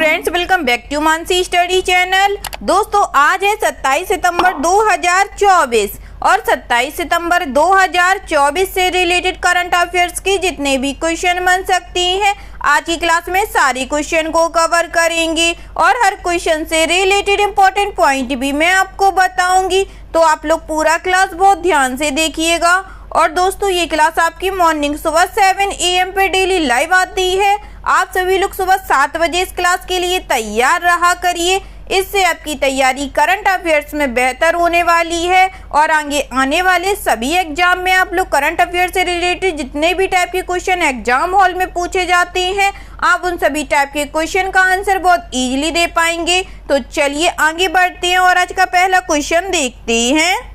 Friends, welcome back to Mansi study channel. दोस्तों, आज है 27 सितंबर 2024 और 27 सितंबर 2024 से रिलेटेड करंट अफेयर्स के जितने भी क्वेश्चन बन सकती हैं, आज की क्लास में सारे क्वेश्चन को कवर करेंगे और हर क्वेश्चन से रिलेटेड इंपॉर्टेंट पॉइंट भी मैं आपको बताऊंगी। तो आप लोग पूरा क्लास बहुत ध्यान से देखिएगा। और दोस्तों, ये क्लास आपकी मॉर्निंग सुबह 7 AM पे डेली लाइव आती है। आप सभी लोग सुबह 7 बजे इस क्लास के लिए तैयार रहा करिए। इससे आपकी तैयारी करंट अफेयर्स में बेहतर होने वाली है और आगे आने वाले सभी एग्जाम में आप लोग करंट अफेयर्स से रिलेटेड जितने भी टाइप के क्वेश्चन एग्जाम हॉल में पूछे जाते हैं, आप उन सभी टाइप के क्वेश्चन का आंसर बहुत इजीली दे पाएंगे। तो चलिए आगे बढ़ते हैं और आज का पहला क्वेश्चन देखते हैं।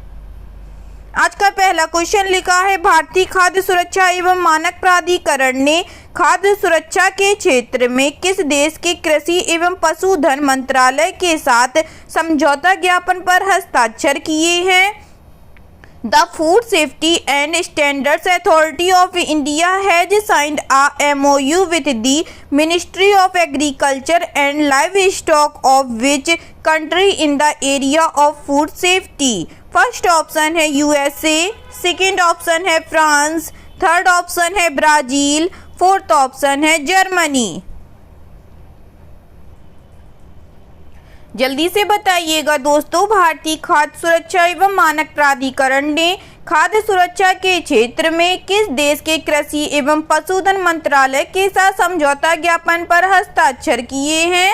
आज का पहला क्वेश्चन लिखा है, भारतीय खाद्य सुरक्षा एवं मानक प्राधिकरण ने खाद्य सुरक्षा के क्षेत्र में किस देश के कृषि एवं पशुधन मंत्रालय के साथ समझौता ज्ञापन पर हस्ताक्षर किए हैं? The Food Safety and Standards Authority of India has signed a MOU with the Ministry of Agriculture and Livestock of which country in the area of food safety? First option है USA, सेकेंड ऑप्शन है France, third option है Brazil, fourth option है Germany. जल्दी से बताइएगा दोस्तों, भारतीय खाद्य सुरक्षा एवं मानक प्राधिकरण ने खाद्य सुरक्षा के क्षेत्र में किस देश के कृषि एवं पशुधन मंत्रालय के साथ समझौता ज्ञापन पर हस्ताक्षर किए हैं?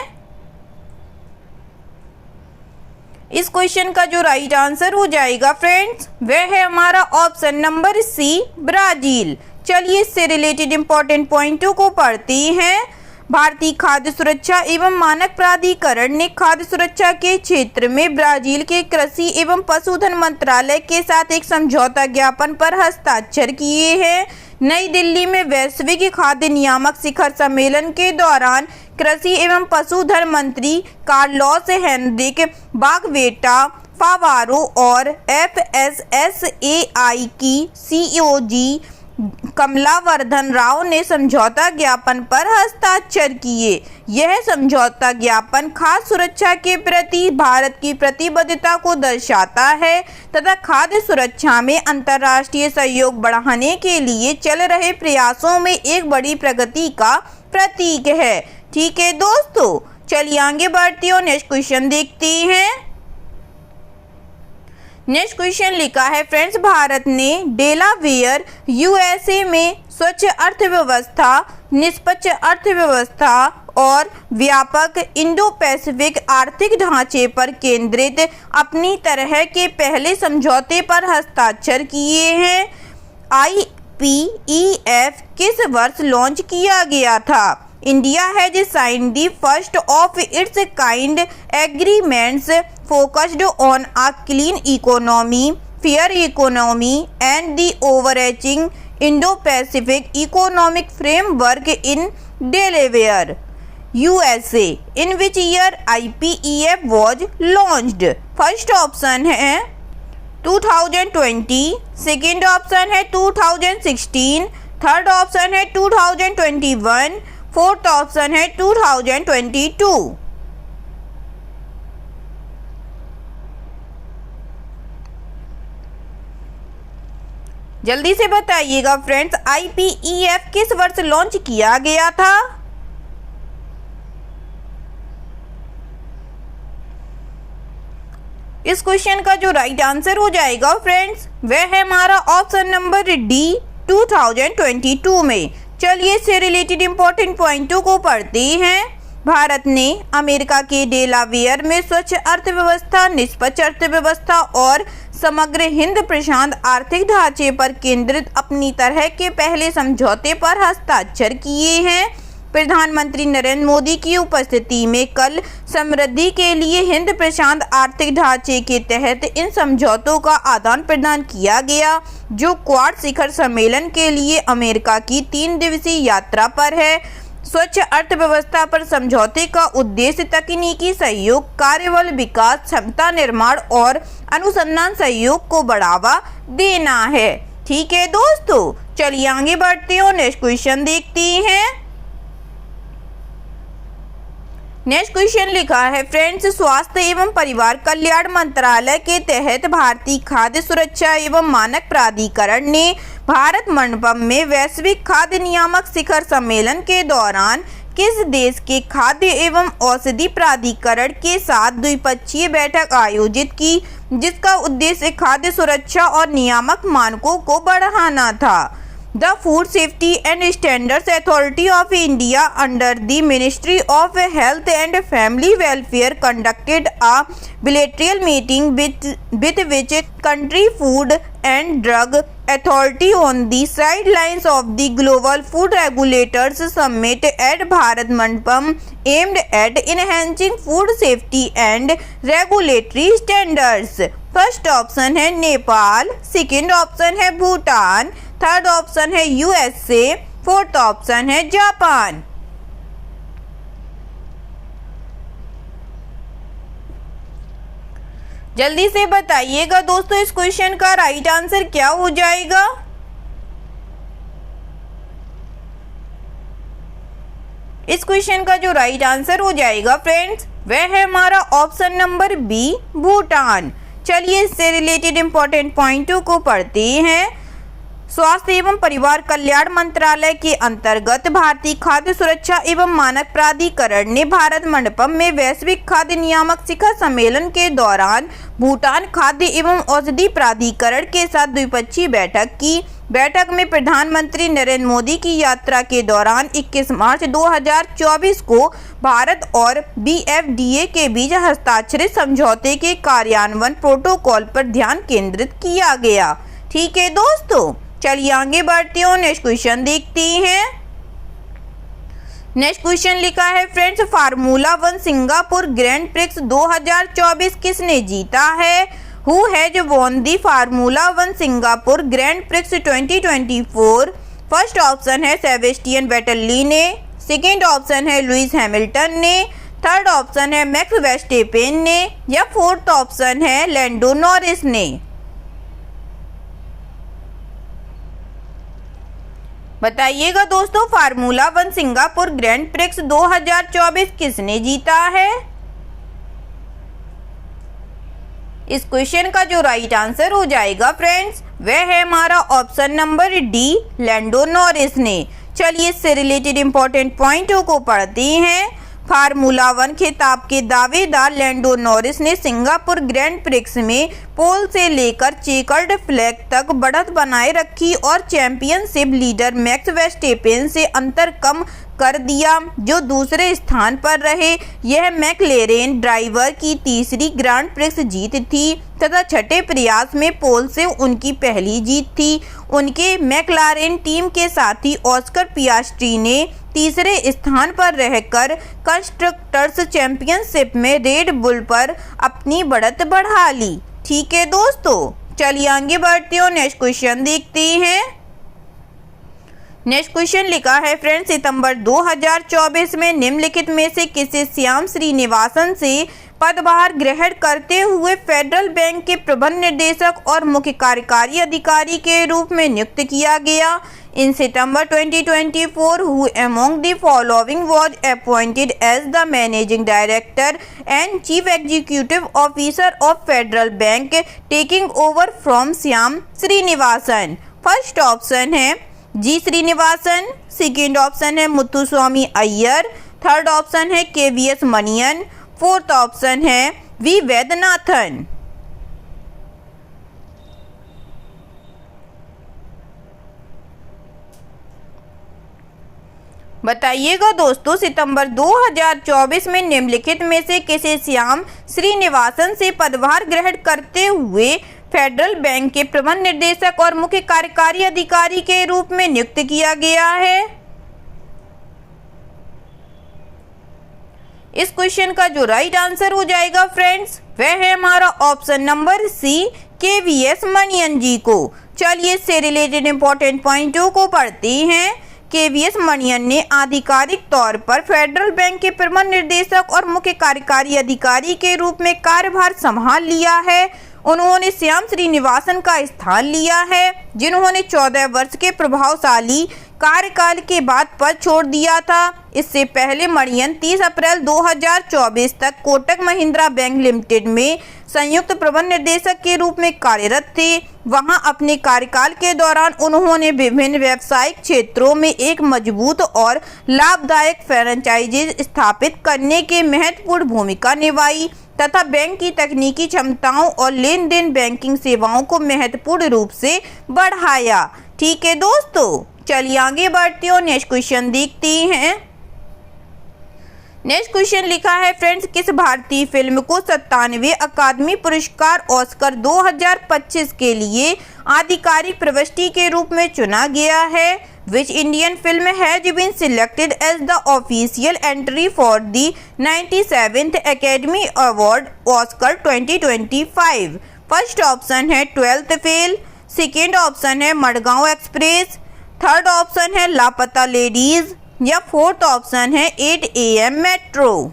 इस क्वेश्चन का जो राइट आंसर हो जाएगा फ्रेंड्स, वह है हमारा ऑप्शन नंबर सी, ब्राजील। चलिए इससे रिलेटेड इंपॉर्टेंट पॉइंटों को पढ़ते हैं। भारतीय खाद्य सुरक्षा एवं मानक प्राधिकरण ने खाद्य सुरक्षा के क्षेत्र में ब्राजील के कृषि एवं पशुधन मंत्रालय के साथ एक समझौता ज्ञापन पर हस्ताक्षर किए हैं। नई दिल्ली में वैश्विक खाद्य नियामक शिखर सम्मेलन के दौरान कृषि एवं पशुधन मंत्री कार्लोस हेनरिक बागवेटा फावारो और FSSAI की COG कमलावर्धन राव ने समझौता ज्ञापन पर हस्ताक्षर किए। यह समझौता ज्ञापन खाद्य सुरक्षा के प्रति भारत की प्रतिबद्धता को दर्शाता है तथा खाद्य सुरक्षा में अंतर्राष्ट्रीय सहयोग बढ़ाने के लिए चल रहे प्रयासों में एक बड़ी प्रगति का प्रतीक है। ठीक है दोस्तों, चलिए आगे बढ़ते हैं और नेक्स्ट क्वेश्चन देखते हैं। नेक्स्ट क्वेश्चन लिखा है फ्रेंड्स, भारत ने डेलावेयर USA में स्वच्छ अर्थव्यवस्था, निष्पक्ष अर्थव्यवस्था और व्यापक इंडो पैसिफिक आर्थिक ढांचे पर केंद्रित अपनी तरह के पहले समझौते पर हस्ताक्षर किए हैं। IPEF किस वर्ष लॉन्च किया गया था? India has signed the first of its kind agreements focused on a clean economy, fair economy, and the overarching Indo-Pacific economic framework in Delaware, USA. In which year IPEF was launched? First option है 2020, second option है 2016, third option है 2021, fourth option है 2022। जल्दी से बताइएगा friends, IPEF किस वर्ष launch किया गया था? इस क्वेश्चन का जो राइट आंसर हो जाएगा फ्रेंड्स, वह है हमारा ऑप्शन नंबर डी, 2022 में। चलिए इससे रिलेटेड इंपॉर्टेंट पॉइंटों को पढ़ते हैं। भारत ने अमेरिका के डेलावेयर में स्वच्छ अर्थव्यवस्था, निष्पक्ष अर्थव्यवस्था और समग्र हिंद प्रशांत आर्थिक ढांचे पर केंद्रित अपनी तरह के पहले समझौते पर हस्ताक्षर किए हैं। प्रधानमंत्री नरेंद्र मोदी की उपस्थिति में कल समृद्धि के लिए हिंद प्रशांत आर्थिक ढांचे के तहत इन समझौतों का आदान प्रदान किया गया, जो क्वाड शिखर सम्मेलन के लिए अमेरिका की 3 दिवसीय यात्रा पर है। स्वच्छ अर्थव्यवस्था पर समझौते का उद्देश्य तकनीकी सहयोग, कार्यबल विकास, क्षमता निर्माण और अनुसंधान सहयोग को बढ़ावा देना है। ठीक है दोस्तों, चलिए आगे बढ़ते हैं और नेक्स्ट क्वेश्चन देखते हैं। नेक्स्ट क्वेश्चन लिखा है फ्रेंड्स, स्वास्थ्य एवं परिवार कल्याण मंत्रालय के तहत भारतीय खाद्य सुरक्षा एवं मानक प्राधिकरण ने भारत मंडपम में वैश्विक खाद्य नियामक शिखर सम्मेलन के दौरान किस देश के खाद्य एवं औषधि प्राधिकरण के साथ द्विपक्षीय बैठक आयोजित की, जिसका उद्देश्य खाद्य सुरक्षा और नियामक मानकों को बढ़ाना था। The Food Safety and Standards Authority of India under the Ministry of Health and Family Welfare conducted a bilateral meeting with which country Food and Drug Authority on the sidelines of the Global Food Regulators Summit at Bharat Mandapam aimed at enhancing food safety and regulatory standards। First option है Nepal, second option है Bhutan, third option है USA, fourth option है Japan. जल्दी से बताइएगा दोस्तों इस question का राइट आंसर क्या हो जाएगा। इस क्वेश्चन का जो राइट आंसर हो जाएगा फ्रेंड्स वह है हमारा ऑप्शन नंबर बी, भूटान। चलिए इससे रिलेटेड इंपॉर्टेंट पॉइंटों को पढ़ते हैं। स्वास्थ्य एवं परिवार कल्याण मंत्रालय के अंतर्गत भारतीय खाद्य सुरक्षा एवं मानक प्राधिकरण ने भारत मंडपम में वैश्विक खाद्य नियामक शिखर सम्मेलन के दौरान भूटान खाद्य एवं औषधि प्राधिकरण के साथ द्विपक्षीय बैठक की। बैठक में प्रधानमंत्री नरेंद्र मोदी की यात्रा के दौरान 21 मार्च 2024 को भारत और BFDA के बीच हस्ताक्षरित समझौते के कार्यान्वयन प्रोटोकॉल पर ध्यान केंद्रित किया गया। ठीक है दोस्तों, चलिए आगे बढ़ते हैं, नेक्स्ट क्वेश्चन देखते हैं। नेक्स्ट क्वेश्चन लिखा है friends, formula 1 Singapore grand prix 2024 किसने जीता है? Who has won the Formula 1 Singapore Grand Prix 2024? First option है सेबेस्टियन वेटली ने, सेकेंड ऑप्शन है लुइस हैमिल्टन ने, थर्ड ऑप्शन है मैक्स वेस्टेपेन ने या फोर्थ ऑप्शन है लैंडो नॉरिस ने। बताइएगा दोस्तों फार्मूला 1 सिंगापुर ग्रैंड प्रिक्स 2024 किसने जीता है? इस क्वेश्चन का जो राइट आंसर हो जाएगा फ्रेंड्स वह है हमारा option number D, Lando Norris ने। चलिए इससे रिलेटेड इंपॉर्टेंट पॉइंटों को पढ़ते हैं। फार्मूला 1 खिताब के दावेदार लैंडो नॉरिस ने सिंगापुर ग्रैंड प्रिक्स में पोल से लेकर चेकर्ड फ्लैग तक बढ़त बनाए रखी और चैंपियनशिप लीडर मैक्स वेस्टेपेन से अंतर कम कर दिया, जो दूसरे स्थान पर रहे। यह मैकलेरेन ड्राइवर की तीसरी ग्रांड प्रिक्स जीत थी तथा छठे प्रयास में पोल से उनकी पहली जीत थी। उनके मैकलारेन टीम के साथी ऑस्कर पियास्ट्री ने तीसरे स्थान पर रहकर कंस्ट्रक्टर्स चैंपियनशिप में रेड बुल पर अपनी बढ़त बढ़ा ली। ठीक है दोस्तों, चलिए आगे बढ़ते हैं, नेक्स्ट क्वेश्चन देखते हैं। नेक्स्ट क्वेश्चन लिखा है फ्रेंड्स, सितंबर 2024 में निम्नलिखित में से किसे श्याम श्रीनिवासन से पदभार ग्रहण करते हुए फेडरल बैंक के प्रबंध निदेशक और मुख्य कार्यकारी अधिकारी के रूप में नियुक्त किया गया? In September 2024, who among the following was appointed as the managing director and chief executive officer of Federal Bank, taking over from Shyam Srinivasan? First option है जी श्रीनिवासन, सेकेंड ऑप्शन है मुत्तुस्वामी अय्यर, थर्ड ऑप्शन है KVS मनियन, फोर्थ ऑप्शन है we Vaidyanathan. बताइएगा दोस्तों सितंबर 2024 में निम्नलिखित में से किसे श्याम श्रीनिवासन से पदभार ग्रहण करते हुए फेडरल बैंक के प्रबंध निदेशक और मुख्य कार्यकारी अधिकारी के रूप में नियुक्त किया गया है? इस क्वेश्चन का जो राइट आंसर हो जाएगा फ्रेंड्स वह है हमारा ऑप्शन नंबर सी, KVS मनियन जी को। चलिए इससे रिलेटेड इंपॉर्टेंट पॉइंटों को पढ़ते हैं। KVS मनियन ने आधिकारिक तौर पर फेडरल बैंक के प्रबंध निदेशक और मुख्य कार्यकारी अधिकारी के रूप में कार्यभार संभाल लिया है। उन्होंने श्याम श्रीनिवासन का स्थान लिया है, जिन्होंने 14 वर्ष के प्रभावशाली कार्यकाल के बाद पद छोड़ दिया था। इससे पहले मणियन 30 अप्रैल 2024 तक कोटक महिंद्रा बैंक लिमिटेड में संयुक्त प्रबंध निदेशक के रूप में कार्यरत थे। वहां अपने कार्यकाल के दौरान उन्होंने विभिन्न व्यावसायिक क्षेत्रों में एक मजबूत और लाभदायक फ्रेंचाइजी स्थापित करने के महत्वपूर्ण भूमिका निभाई तथा बैंक की तकनीकी क्षमताओं और लेन देन बैंकिंग सेवाओं को महत्वपूर्ण रूप से बढ़ाया। ठीक है दोस्तों, चलिए आगे बढ़ते और नेक्स्ट क्वेश्चन देखते हैं। नेक्स्ट क्वेश्चन लिखा है फ्रेंड्स, किस भारतीय फिल्म को 97वें अकादमी पुरस्कार ऑस्कर 2025 के लिए आधिकारिक प्रविष्टि के रूप में चुना गया है? Which Indian film has been selected as the official entry for the 97th Academy Award Oscar 2025? First option है 12th फेल, सेकेंड ऑप्शन है मडगांव एक्सप्रेस, थर्ड ऑप्शन है लापता लेडीज या फोर्थ ऑप्शन है 8 AM मेट्रो।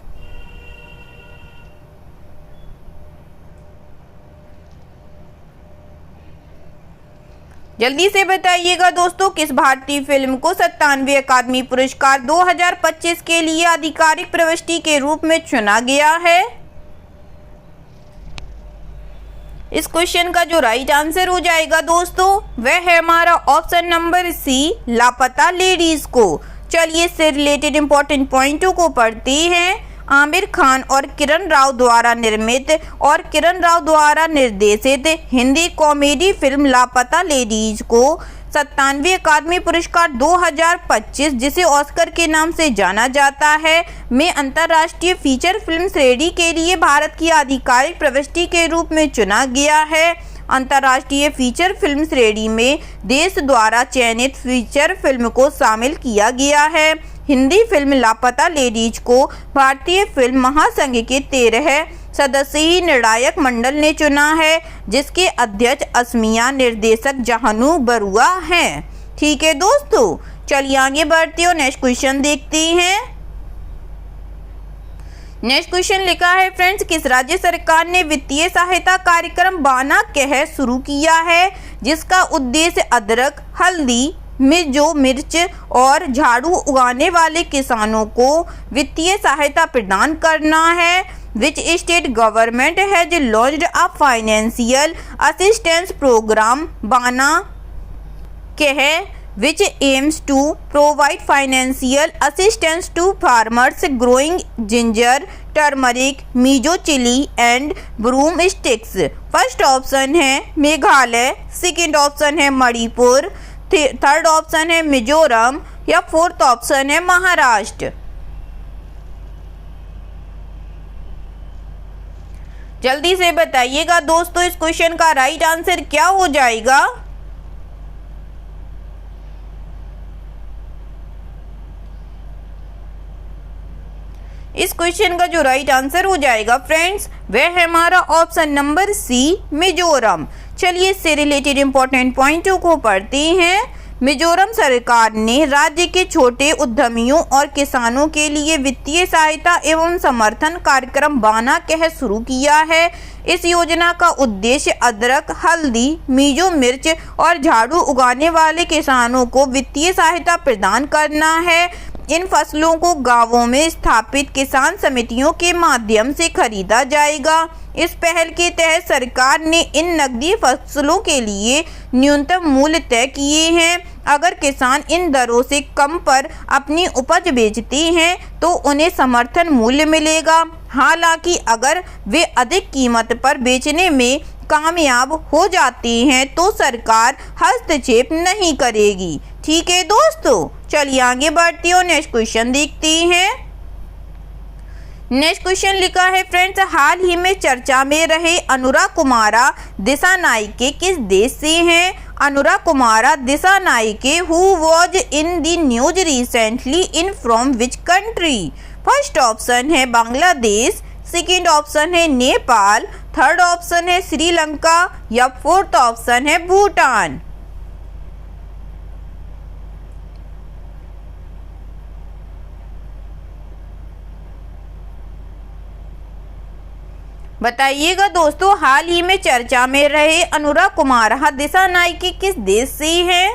जल्दी से बताइएगा दोस्तों, किस भारतीय फिल्म को 97वें अकादमी पुरस्कार 2025 के लिए आधिकारिक प्रविष्टि के रूप में चुना गया है? इस क्वेश्चन का जो राइट आंसर हो जाएगा दोस्तों, वह है हमारा ऑप्शन नंबर सी, लापता लेडीज को। चलिए इससे रिलेटेड इंपॉर्टेंट पॉइंटों को पढ़ते हैं। आमिर खान और किरण राव द्वारा निर्मित और किरण राव द्वारा निर्देशित हिंदी कॉमेडी फिल्म लापता लेडीज को 97वें अकादमी पुरस्कार 2025, जिसे ऑस्कर के नाम से जाना जाता है, में अंतर्राष्ट्रीय फीचर फिल्म श्रेणी के लिए भारत की आधिकारिक प्रविष्टि के रूप में चुना गया है। अंतर्राष्ट्रीय फीचर फिल्म श्रेणी में देश द्वारा चयनित फीचर फिल्म को शामिल किया गया है। हिंदी फिल्म लापता लेडीज को भारतीय फिल्म महासंघ के 13 सदस्यीय निर्णायक मंडल ने चुना है, जिसके अध्यक्ष असमिया निर्देशक जहानू बरुआ हैं। ठीक है दोस्तों, चलिए आगे बढ़ते और नेक्स्ट क्वेश्चन देखते हैं। नेक्स्ट क्वेश्चन लिखा है फ्रेंड्स, किस राज्य सरकार ने वित्तीय सहायता कार्यक्रम बाना कह शुरू किया है, जिसका उद्देश्य अदरक, हल्दी, मिर्च और झाड़ू उगाने वाले किसानों को वित्तीय सहायता प्रदान करना है? Which state government has launched a financial assistance program बाना कह which aims to provide financial assistance to farmers growing ginger, turmeric, mizo chili and broom sticks? First option है मेघालय, सेकेंड ऑप्शन है मणिपुर, थर्ड ऑप्शन है मिजोरम या fourth option है महाराष्ट्र। जल्दी से बताइएगा दोस्तों, इस क्वेश्चन का राइट आंसर क्या हो जाएगा? इस क्वेश्चन का जो राइट आंसर हो जाएगा फ्रेंड्स, वह है हमारा ऑप्शन नंबर सी, मिजोरम। चलिए इससे रिलेटेड इंपॉर्टेंट पॉइंटों को पढ़ते हैं। मिजोरम सरकार ने राज्य के छोटे उद्यमियों और किसानों के लिए वित्तीय सहायता एवं समर्थन कार्यक्रम बाना कह शुरू किया है। इस योजना का उद्देश्य अदरक, हल्दी, मिजो मिर्च और झाड़ू उगाने वाले किसानों को वित्तीय सहायता प्रदान करना है। इन फसलों को गांवों में स्थापित किसान समितियों के माध्यम से खरीदा जाएगा। इस पहल के तहत सरकार ने इन नकदी फसलों के लिए न्यूनतम मूल्य तय किए हैं। अगर किसान इन दरों से कम पर अपनी उपज बेचते हैं तो उन्हें समर्थन मूल्य मिलेगा। हालांकि अगर वे अधिक कीमत पर बेचने में कामयाब हो जाते हैं तो सरकार हस्तक्षेप नहीं करेगी। ठीक है दोस्तों, चलिए आगे बढ़ते हैं और नेक्स्ट क्वेश्चन देखते हैं। नेक्स्ट क्वेश्चन लिखा है फ्रेंड्स, हाल ही में चर्चा में रहे अनुरा कुमारा दिसानायके किस देश से हैं? Anura Kumara Dissanayake who was in the news recently in from which country? First option है बांग्लादेश, सेकेंड ऑप्शन है नेपाल, थर्ड ऑप्शन है श्रीलंका या फोर्थ ऑप्शन है भूटान। बताइएगा दोस्तों, हाल ही में चर्चा में रहे अनुरा कुमारा दिसानायके किस देश से हैं?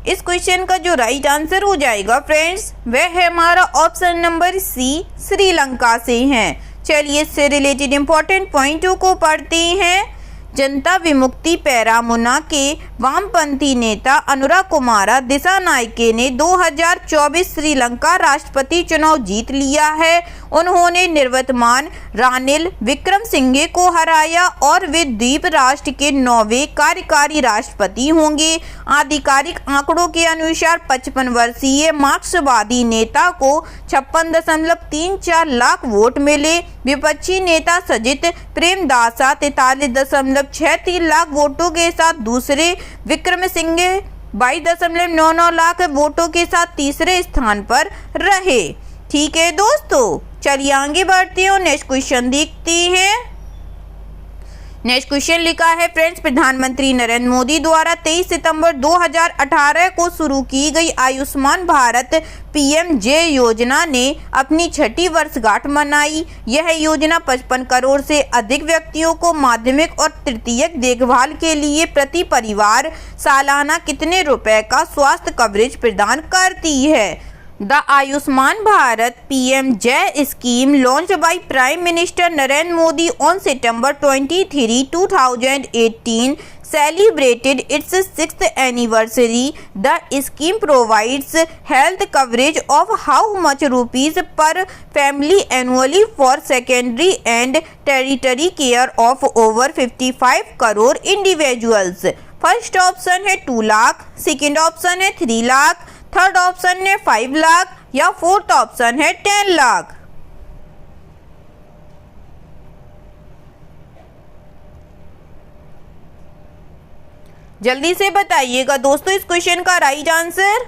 इस क्वेश्चन का जो राइट आंसर हो जाएगा फ्रेंड्स वह है हमारा ऑप्शन नंबर सी, श्रीलंका से है। चलिए इससे रिलेटेड इंपॉर्टेंट पॉइंटों को पढ़ते हैं। जनता विमुक्ति पेरामुना के वामपंथी नेता अनुरा कुमारा दिसानायके ने 2024 श्रीलंका राष्ट्रपति चुनाव जीत लिया है। उन्होंने निवर्तमान रानिल विक्रमसिंघे को हराया और वे द्वीप राष्ट्र के 9वें कार्यकारी राष्ट्रपति होंगे। आधिकारिक आंकड़ों के अनुसार 55 वर्षीय मार्क्सवादी नेता को 56.34 लाख वोट मिले। विपक्षी नेता सजित प्रेमदासा 43.63 लाख वोटों के साथ दूसरे, विक्रमसिंघे 22.99 लाख वोटों के साथ तीसरे स्थान पर रहे। ठीक है दोस्तों, चलिए आगे बढ़ते हैं और नेक्स्ट क्वेश्चन देखते हैं। नेक्स्ट क्वेश्चन लिखा है फ्रेंड्स, प्रधानमंत्री नरेंद्र मोदी द्वारा 23 सितंबर 2018 को शुरू की गई आयुष्मान भारत PMJ योजना ने अपनी 6ठी वर्षगांठ मनाई। यह योजना 55 करोड़ से अधिक व्यक्तियों को माध्यमिक और तृतीयक देखभाल के लिए प्रति परिवार सालाना कितने रुपए का स्वास्थ्य कवरेज प्रदान करती है। The Ayushman Bharat PMJ scheme launched by Prime Minister Narendra Modi on September 23, 2018 celebrated its 6th anniversary. The scheme provides health coverage of how much rupees per family annually for secondary and tertiary care of over 55 crore individuals. First option है 2 lakh, second option है 3 lakh, third option है 5 लाख या fourth option है 10 लाख। जल्दी से बताइएगा दोस्तों इस क्वेश्चन का राइट आंसर।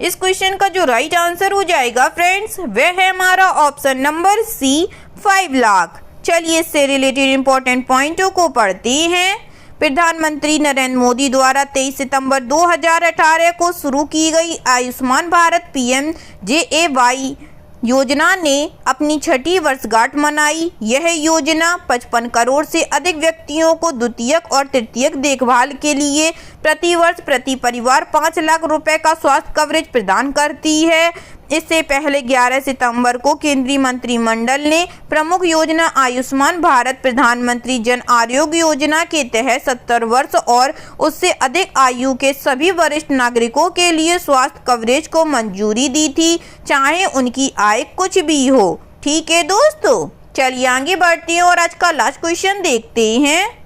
इस क्वेश्चन का जो राइट आंसर हो जाएगा फ्रेंड्स वह है हमारा ऑप्शन नंबर सी, 5 लाख। चलिए इससे रिलेटेड इंपॉर्टेंट पॉइंटों को पढ़ते हैं। प्रधानमंत्री नरेंद्र मोदी द्वारा 23 सितंबर 2018 को शुरू की गई आयुष्मान भारत PMJAY योजना ने अपनी 6ठी वर्षगांठ मनाई। यह योजना 55 करोड़ से अधिक व्यक्तियों को द्वितीयक और तृतीयक देखभाल के लिए प्रति वर्ष प्रति परिवार 5 लाख रुपए का स्वास्थ्य कवरेज प्रदान करती है। इससे पहले 11 सितंबर को केंद्रीय मंत्रिमंडल ने प्रमुख योजना आयुष्मान भारत प्रधानमंत्री जन आरोग्य योजना के तहत 70 वर्ष और उससे अधिक आयु के सभी वरिष्ठ नागरिकों के लिए स्वास्थ्य कवरेज को मंजूरी दी थी, चाहे उनकी आय कुछ भी हो। ठीक है दोस्तों, चलिए आगे बढ़ते हैं और आज का लास्ट क्वेश्चन देखते हैं।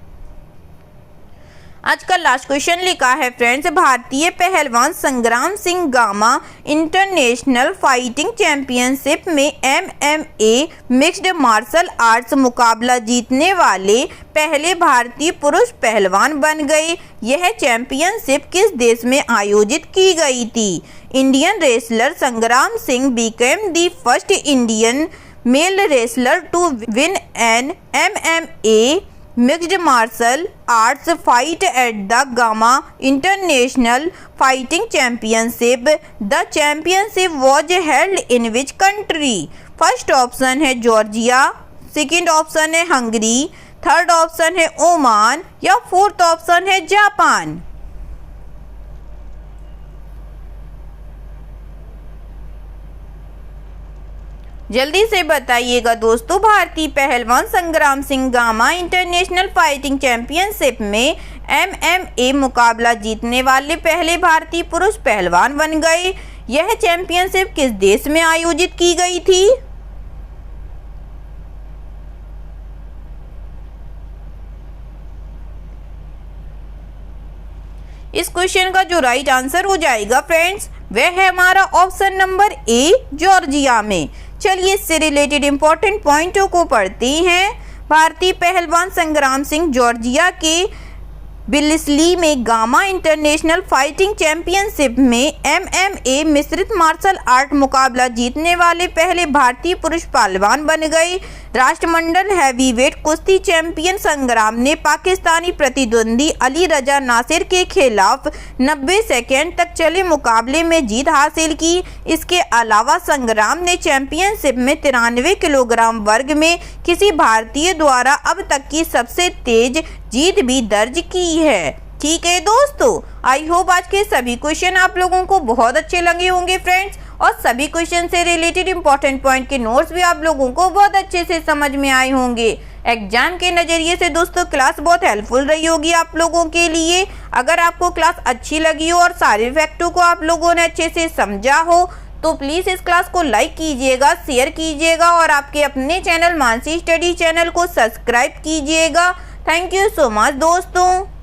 आज का लास्ट क्वेश्चन लिखा है फ्रेंड्स, भारतीय पहलवान संग्राम Singh gamma international fighting championship में MMA मिक्स्ड मार्शल आर्ट्स मुकाबला जीतने वाले पहले भारतीय पुरुष पहलवान बन गए। यह चैंपियनशिप किस देश में आयोजित की गई थी। इंडियन रेसलर संग्राम Singh became the first Indian male wrestler to win an MMA mixed martial arts fight at the Gamma International Fighting Championship. The championship was held in which country? First option है Georgia, second option है Hungary, third option है Oman या fourth option है Japan. जल्दी से बताइएगा दोस्तों। भारतीय पहलवान संग्राम Singh gamma international fighting championship में MMA मुकाबला जीतने वाले पहले भारतीय पुरुष पहलवान बन गए। यह चैंपियनशिप किस देश में आयोजित की गई थी। इस क्वेश्चन का जो राइट आंसर हो जाएगा फ्रेंड्स वह है हमारा ऑप्शन नंबर ए, जॉर्जिया में। चलिए इससे रिलेटेड इंपॉर्टेंट पॉइंटों को पढ़ते हैं। भारतीय पहलवान संग्राम सिंह जॉर्जिया के बिलिस्ली में गामा इंटरनेशनल फाइटिंग चैंपियनशिप में MMA मिश्रित मार्शल आर्ट मुकाबला जीतने वाले पहले भारतीय पुरुष पहलवान बन गए। राष्ट्रमंडल हैवीवेट कुश्ती चैंपियन संग्राम ने पाकिस्तानी प्रतिद्वंदी अली रजा नासिर के खिलाफ 90 सेकंड तक चले मुकाबले में जीत हासिल की। इसके अलावा संग्राम ने चैंपियनशिप में 93 किलोग्राम वर्ग में किसी भारतीय द्वारा अब तक की सबसे तेज जीत भी दर्ज की है। ठीक है दोस्तों, आई होप आज के सभी क्वेश्चन आप लोगों को बहुत अच्छे लगे होंगे फ्रेंड्स, और सभी क्वेश्चन से रिलेटेड इंपॉर्टेंट पॉइंट के नोट्स भी आप लोगों को बहुत अच्छे से समझ में आए होंगे। एग्जाम के नज़रिए से दोस्तों क्लास बहुत हेल्पफुल रही होगी आप लोगों के लिए। अगर आपको क्लास अच्छी लगी हो और सारे फैक्टों को आप लोगों ने अच्छे से समझा हो तो प्लीज़ इस क्लास को लाइक कीजिएगा, शेयर कीजिएगा और आपके अपने चैनल मानसी स्टडी चैनल को सब्सक्राइब कीजिएगा। थैंक यू सो मच दोस्तों।